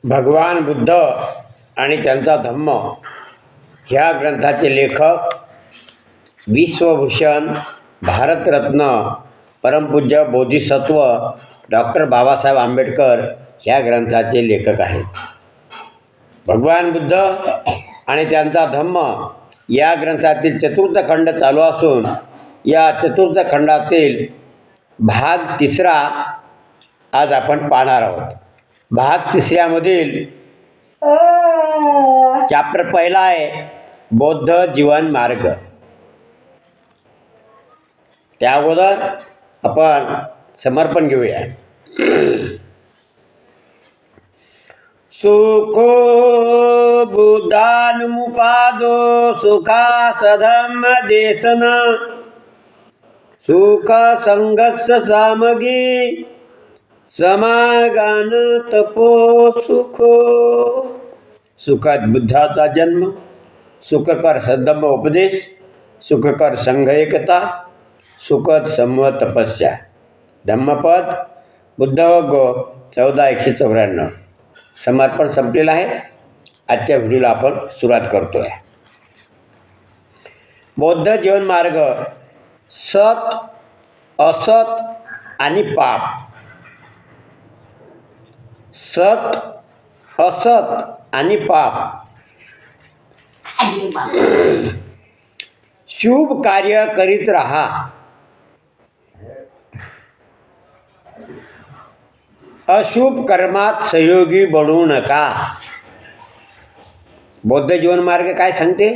भगवान बुद्ध आणि त्यांचा धम्म ह्या ग्रंथाचे लेखक विश्वभूषण भारतरत्न परमपूज्य बोधिसत्व डॉक्टर बाबासाहेब आंबेडकर ह्या ग्रंथाचे लेखक आहेत. भगवान बुद्ध आणि त्यांचा धम्म या ग्रंथातील चतुर्थ खंड चालू असून या चतुर्थ खंडातील भाग तिसरा आज आपण पाहणार आहोत. भाग तिसऱ्यामधील चॅप्टर पहिला आहे बौद्ध जीवन मार्ग. त्या अगोदर आपण समर्पण घेऊया. सुखो बुद्धानुमुपादो सुखा सधम्म देशन सुख संघर्ष सामगी समागान तपो सुखो. सुखात बुद्धाचा जन्म, सुखकर सद्धम्म उपदेश, सुखकर संघ एकता, सुखद समूह तपस्या. धम्मपद बुद्ध गो 14:194. समर्पण संपलेलं आहे. आजच्या व्हिडिओला आपण सुरुवात करतोय. बौद्ध जीवन मार्ग सत, असत आणि पाप. सत, असत आणि पाप. शुभ कार्य करीत राहा. अशुभ कर्मात सहयोगी बनू नका. बौद्ध जीवन मार्ग काय सांगते?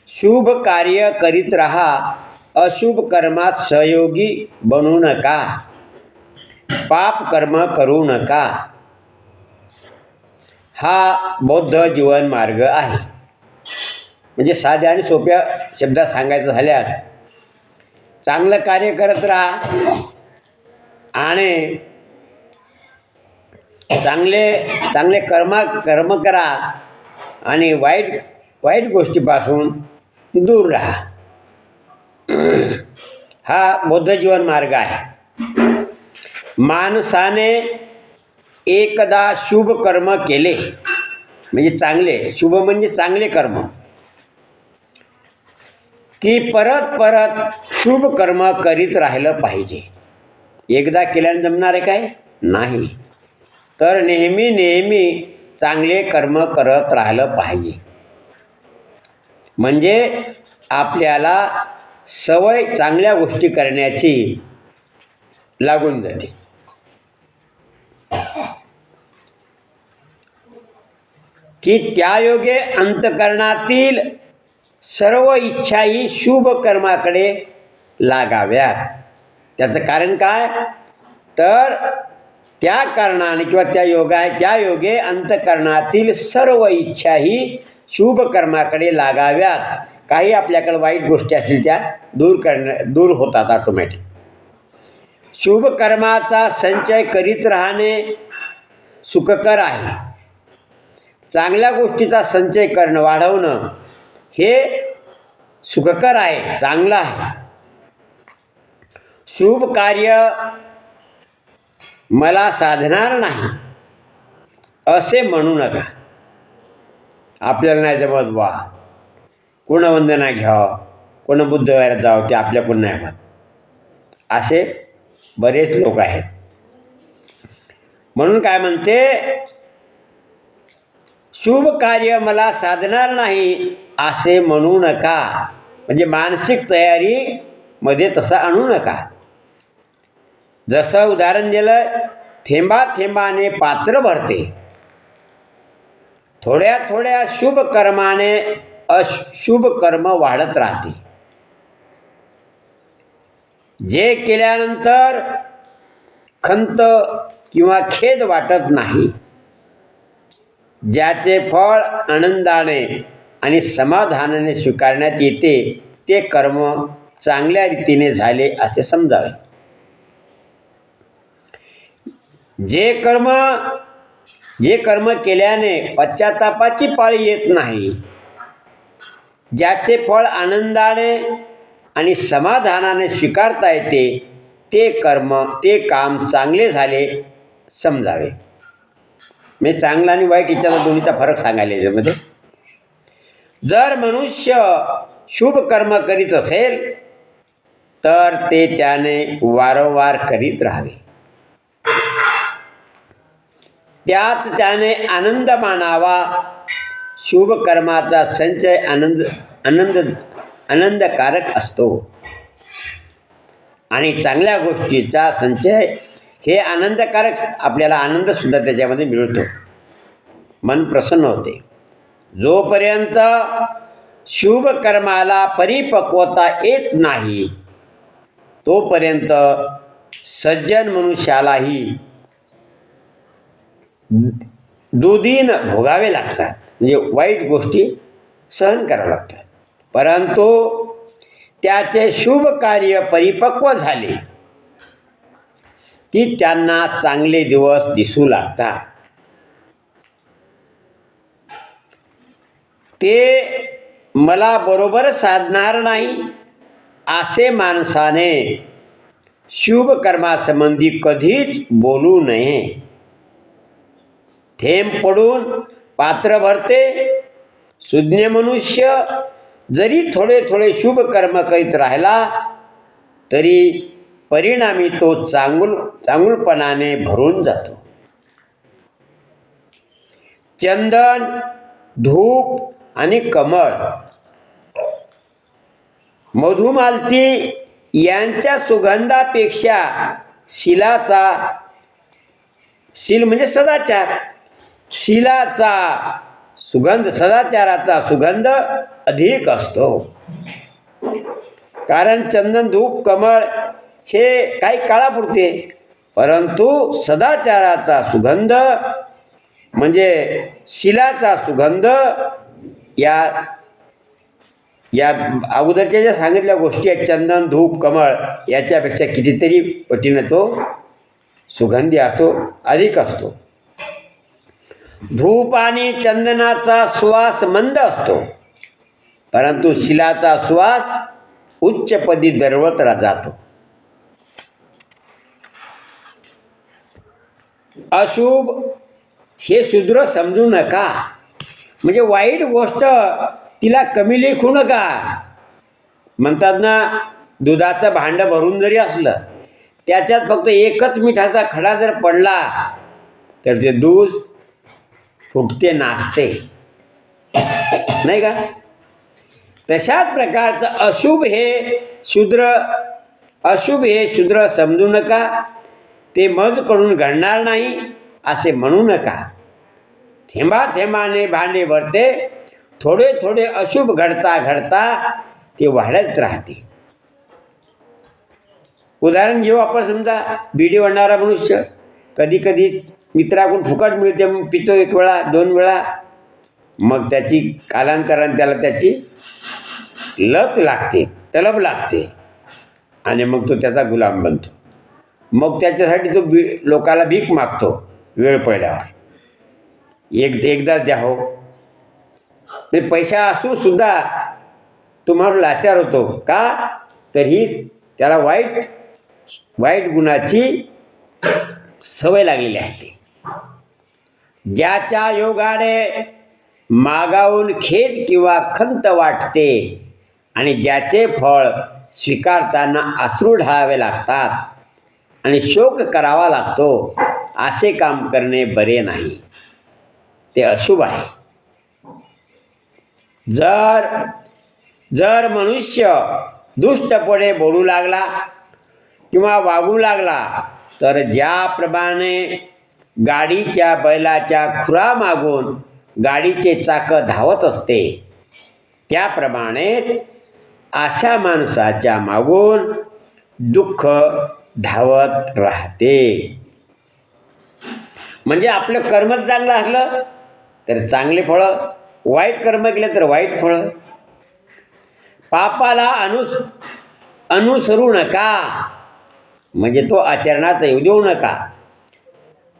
शुभ कार्य करीत राहा, अशुभ कर्मात सहयोगी बनू नका, पाप कर्म करू नका. हा बौद्ध जीवन मार्ग आहे. म्हणजे साध्या आणि सोप्या शब्दात सांगायचं झाल्यास चांगलं कार्य करत राहा आणि चांगले कर्म करा आणि वाईट गोष्टीपासून दूर राहा. हा बौद्ध जीवन मार्ग आहे. माणसाने एकदा शुभ कर्म केले म्हणजे चांगले, शुभ म्हणजे चांगले कर्म, की परत शुभ कर्म करीत राहिलं पाहिजे. एकदा केल्याने जमणार आहे काय? नाही. तर नेहमी चांगले कर्म करत राहिलं पाहिजे. म्हणजे आपल्याला सवय चांगल्या गोष्टी करण्याची लागून जाते. की त्यायोगे अंतःकरणातील सर्व इच्छाही शुभ कर्माकडे लागाव्यात. त्याचं कारण काय? तर त्या कारणाने किंवा त्या योगे अंतःकरणातील सर्व इच्छाही शुभ कर्माकडे लागाव्यात. काही आपल्याकडे वाईट गोष्टी असतील त्या दूर होतात ऑटोमॅटिक. शुभ कर्माचा संचय करीत राहणे सुखकर आहे. चांगल्या गोष्टीचा संचय करणं, वाढवणं हे सुखकर आहे, चांगलं आहे. शुभ कार्य मला साधणार नाही असे म्हणू नका. आपल्याला नाही जमत बा, कोण वंदना घ्यावं, कोण बुद्धवारात जावं, ते आपल्याकडून नाही होत. असे बरेच लोक आहेत. म्हणून काय म्हणते? शुभ कार्य मला साधणार नाही असे म्हणू नका. म्हणजे मानसिक तयारीमध्ये तसं आणू नका. जसं उदाहरण दिलं, थेंबाथेंबाने पात्र भरते. थोड्या शुभ कर्माने अशुभ कर्म वाढत राहते. जे केल्यानंतर खंत किंवा खेद वाटत नाही, ज्याचे फळ आनंदाने आणि समाधानाने स्वीकारण्यात येते, ते कर्म चांगल्या रीतीने झाले असे समजावे. जे कर्म केल्याने पश्चातापाची पाळी येत नाही, ज्याचे फळ आनंदाने आणि समाधानाने स्वीकारता येते, ते काम चांगले झाले समजावे. म्हणजे चांगला आणि वाईट याच्याला दोन्हीचा फरक सांगायला याच्यामध्ये. जर मनुष्य शुभ कर्म करीत असेल तर ते त्याने वारंवार करीत राहावे. त्यात त्याने आनंद मानावा. शुभ कर्माचा संचय आनंदकारक असतो आणि चांगल्या गोष्टीचा संचय हे आनंदकारक, आपल्याला आनंद सुद्धा त्याच्यामध्ये मिळतो, मन प्रसन्न होते. जोपर्यंत शुभ कर्माला परिपक्वता येत नाही तोपर्यंत सज्जन मनुष्यालाही दुदिन भोगावे लागतात, म्हणजे वाईट गोष्टी सहन कराव्या लागतात. परंतु त्याचे शुभ कार्य परिपक्व झाले की त्यांना चांगले दिवस दिसू लागतात. ते मला बरोबर साधणार नाही असे माणसाने शुभ कर्मासंबंधी कधीच बोलू नये. थेंब पडून पात्र भरते. सुज्ञ मनुष्य जरी थोडे थोडे शुभ कर्म करीत राहिला तरी परिणामी तो चांगुलपणाने भरून जातो. चंदन, धूप आणि कमळ, मधुमालती यांच्या सुगंधापेक्षा शील म्हणजे सदाचार, शीलाचा सुगंध, सदाचाराचा सुगंध अधिक असतो. कारण चंदन, धूप, कमळ हे काही काळापुरते, परंतु सदाचाराचा सुगंध म्हणजे शीलाचा सुगंध या अगोदरच्या ज्या सांगितल्या गोष्टी आहेत, चंदन, धूप, कमळ, याच्यापेक्षा कितीतरी पटीने तो सुगंधी असतो, अधिक असतो. धूप आणि चंदनाचा सुवास मंद असतो, परंतु शिलाचा सुवास उच्चपदी दरवळत जातो. अशुभ हे शूद्र समजू नका, म्हणजे वाईट गोष्ट तिला कमी लेखू नका. म्हणतात ना, दुधाचं भांडं भरून जरी असलं त्याच्यात फक्त एकच मिठाचा खडा जर पडला तर ते दूध फुटते, नाचते, नाही का? तशाच प्रकारचं अशुभ हे शूद्र समजू नका. ते मजकडून घडणार नाही असे म्हणू नका. थेंबाथेंबाने भांडे भरते. थोडे थोडे अशुभ घडता घडता ते वाढत राहते. उदाहरण घेऊ आपण. समजा बिडी वळणारा मनुष्य कधी कधी मित्राकडून फुकट मिळते, पितो 1 वेळा 2 वेळा, मग त्याची कालांतराने त्याला त्याची लत लागते, तलब लागते आणि मग तो त्याचा गुलाम बनतो. मग त्याच्यासाठी तो लोकाला भीक मागतो वेळ पडल्यावर. एकदाच द्या हो. पैसा असून सुद्धा तुम्हाला लाचार होतो का? तर ही त्याला वाईट गुणाची सवय लागलेली असते. ज्याच्या योगाने मागावून खेद किंवा खंत वाटते आणि ज्याचे फळ स्वीकारताना अश्रू ढाळावे लागतात आणि शोक करावा लागतो, असे काम करणे बरे नाही, ते अशुभ आहे. जर मनुष्य दुष्टपणे बोलू लागला किंवा वागू लागला तर ज्याप्रमाणे गाडीच्या बैलाच्या खुरा मागून गाडीचे चाकं धावत असते, त्याप्रमाणेच अशा माणसाच्या मागून दुःख धावत राहते. म्हणजे आपलं कर्मच चांगलं असलं तर चांगले फळं, वाईट कर्म केले तर वाईट फळं. पापाला अनुसरू नका, म्हणजे तो आचरणात येऊ देऊ नका.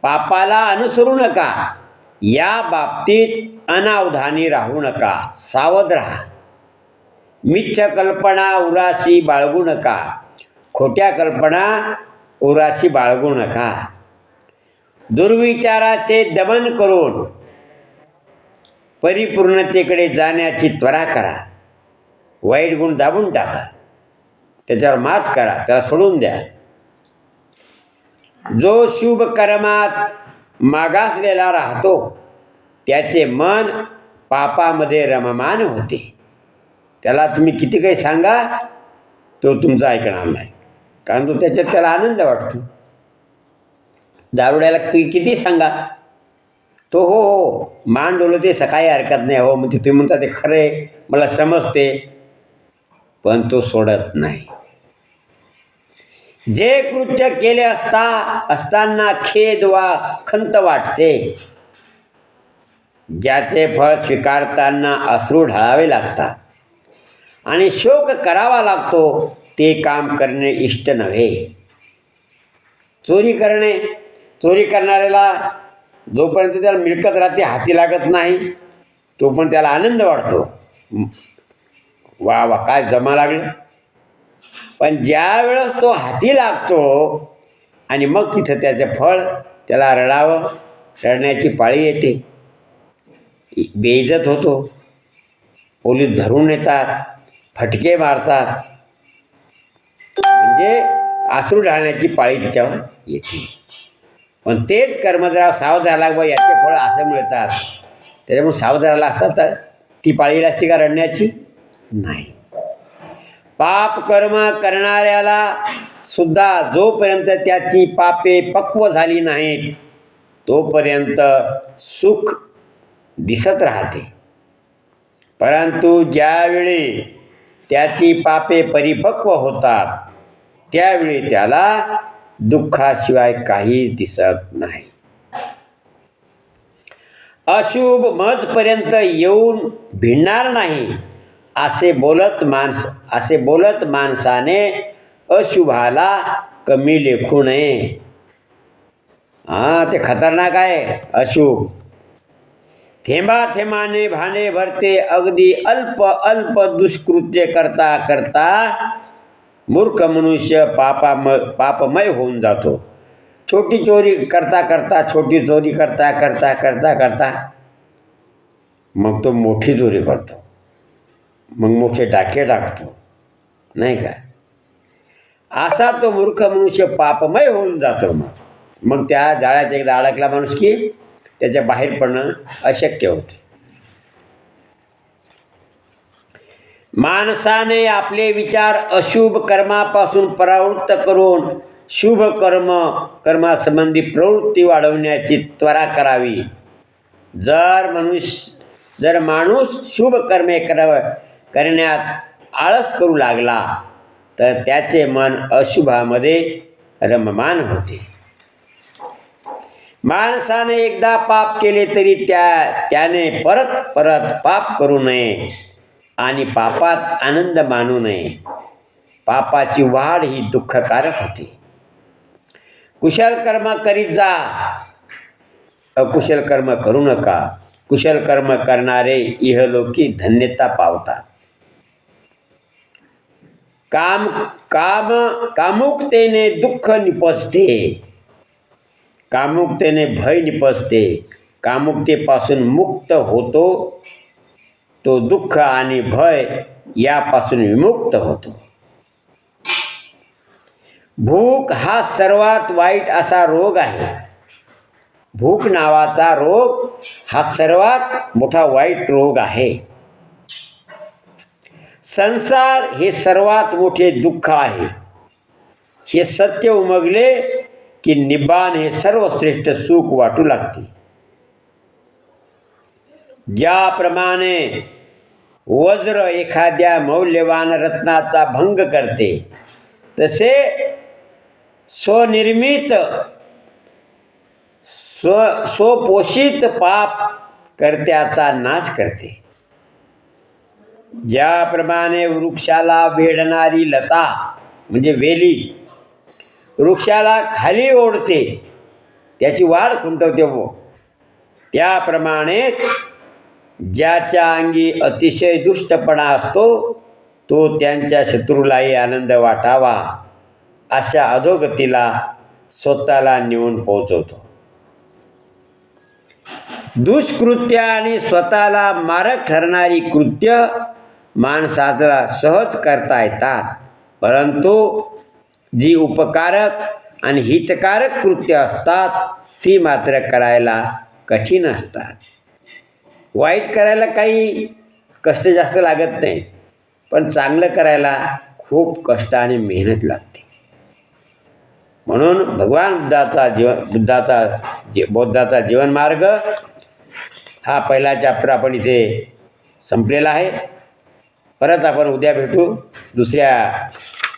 पापाला अनुसरू नका. या बाबतीत अनावधानी राहू नका, सावध राहा. मिथ्या कल्पना उराशी बाळगू नका, खोट्या कल्पना उराशी बाळगू नका. दुर्विचाराचे दमन करून परिपूर्णतेकडे जाण्याची त्वरा करा. वाईट गुण दाबून टाका, त्याच्यावर मात करा, त्याला सोडून द्या. जो शुभ कर्मात मागासलेला राहतो त्याचे मन पापामध्ये रममान होते. त्याला तुम्ही किती काही सांगा तो तुमचं ऐकणार नाही, कारण तो त्याच्यात त्याला आनंद वाटतो. दारुड्याला तुम्ही किती सांगा तो हो हो मान डोलते, सकाळी हरकत नाही, हो म्हणजे तुम्ही म्हणता ते खरं आहे, मला समजते, पण तो सोडत नाही. जे कृत्य केले असताना खेद वा खंत वाटते, ज्याचे फळ स्वीकारताना अश्रू ढाळावे लागतात आणि शोक करावा लागतो, ते काम करणे इष्ट नव्हे. चोरी करणाऱ्याला जोपर्यंत त्याला मिळकत राहते, हाती लागत नाही, तो पण त्याला आनंद वाटतो, वा वा काय जमा लागलं. पण ज्या वेळेस तो हाती लागतो आणि मग तिथं त्याचं फळ त्याला रडण्याची पाळी येते, बेइज्जत होतो, पोलीस धरून येतात, फटके मारतात, म्हणजे अश्रू ढाळण्याची पाळी तिच्यावर येते. पण तेच कर्म जरा सावध झाला बा याचे फळ असं मिळतात, त्याच्यामुळे सावध राहिला असता तर ती पाळी असती का रडण्याची? नाही. पाप कर्म करणाऱ्याला सुद्धा जोपर्यंत त्याची पापे पक्व झाली नाहीत तोपर्यंत सुख दिसत राहते, परंतु ज्यावेळी त्याची पापे परिपक्व होतात त्यावेळी त्याला दुःखाशिवाय काहीच दिसत नाही. अशुभ मजपर्यंत येऊन भिडणार नाही असे बोलत माणसाने अशुभाला कमी लेखू नये. ते खतरनाक आहे अशुभ. थेंबाथेंबाने भांडे भरते, अगदी अल्प दुष्कृत्य करता करता मूर्ख मनुष्य पापमय होऊन जातो. छोटी चोरी करता करता मग तो मोठी चोरी करतो, मग मोठे डाके टाकतो, नाही का? असा तो मूर्ख मनुष्य पापमय होऊन जातो. मग त्या जाळ्यात एकदा अडकला माणूस की त्याच्या बाहेर पडणं अशक्य होतं. माणसाने आपले विचार अशुभ कर्मापासून परावृत्त करून शुभ कर्मासंबंधी प्रवृत्ती वाढवण्याची त्वरा करावी. जर माणूस शुभ कर्मे करण्यात आळस करू लागला तर त्याचे मन अशुभामध्ये रममान होते. माणसाने एकदा पाप केले तरी त्याने परत पाप करू नये आणि पापात आनंद मानू नये. पापाची वाढ ही दुःखकारक होते. कुशल कर्म करीत जा, अकुशल कर्म करू नका. कुशल कर्म करणारे इहलोकी धन्यता पावतात. कामुकतेने दुःख निपजते, कामुकतेने भय निपजते. कामुकतेपासून मुक्त होतो तो दुःख आणि भय यापासून विमुक्त होतो. भूक हा सर्वात वाईट असा रोग आहे. भूक नावाचा रोग हा सर्वात मोठा वाईट रोग आहे. संसार हे सर्वात मोठे दुःख आहे. हे सत्य उमगले की निब्बाण हे सर्वश्रेष्ठ सुख वाटू लागते. ज्याप्रमाणे वज्र एखाद्या मौल्यवान रत्नाचा भंग करते तसे स्वनिर्मित स्वपोषित पाप कर्त्याचा नाश करते. ज्याप्रमाणे वृक्षाला वेढणारी लता म्हणजे वेली वृक्षाला खाली ओढते, त्याची वाढ खुंटवते, त्याप्रमाणेच ज्याच्या अंगी अतिशय दुष्टपणा असतो तो त्यांच्या शत्रूलाही आनंद वाटावा अशा अधोगतीला स्वतःला नेऊन पोहोचवतो. दुष्कृत्य आणि स्वतःला मारक ठरणारी कृत्य माणसाला सहज करता येतात, परंतु जी उपकारक आणि हितकारक कृत्य असतात ती मात्र करायला कठीण असतात. वाईट करायला काही कष्ट जास्त लागत नाही, पण चांगलं करायला खूप कष्ट आणि मेहनत लागते. म्हणून भगवान बौद्धाचा जीवनमार्ग हा पहिला चॅप्टर आपण इथे संपलेला आहे. परत आपण उद्या भेटू दुसऱ्या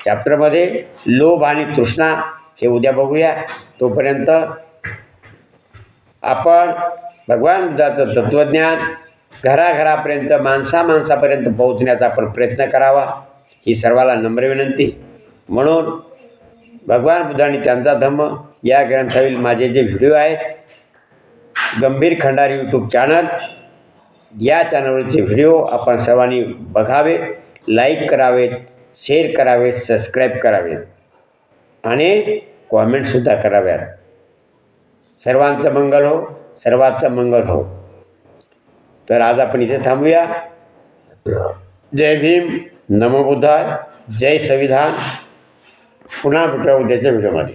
चॅप्टरमध्ये. लोभ आणि तृष्णा हे उद्या बघूया. तोपर्यंत आपण भगवान बुद्धाचं तत्त्वज्ञान घराघरापर्यंत माणसापर्यंत पोहोचण्याचा आपण प्रयत्न करावा, ही सर्वाला नम्र विनंती. म्हणून भगवान बुद्धांनी त्यांचा धम्म या ग्रंथातील माझे जे व्हिडिओ आहेत, गंभीर खंडारी यूट्यूब चॅनल, या चॅनलवरचे व्हिडिओ आपण सर्वांनी बघावे, लाईक करावेत, शेअर करावेत, सबस्क्राईब करावेत आणि कॉमेंटसुद्धा कराव्यात. सर्वांचं मंगल हो, सर्वांचं मंगल हो. तर आज आपण इथे थांबूया. जय भीम, नमो बुद्धाय, जय संविधान. पुन्हा भेटूया उद्याच्या व्हिडिओमध्ये.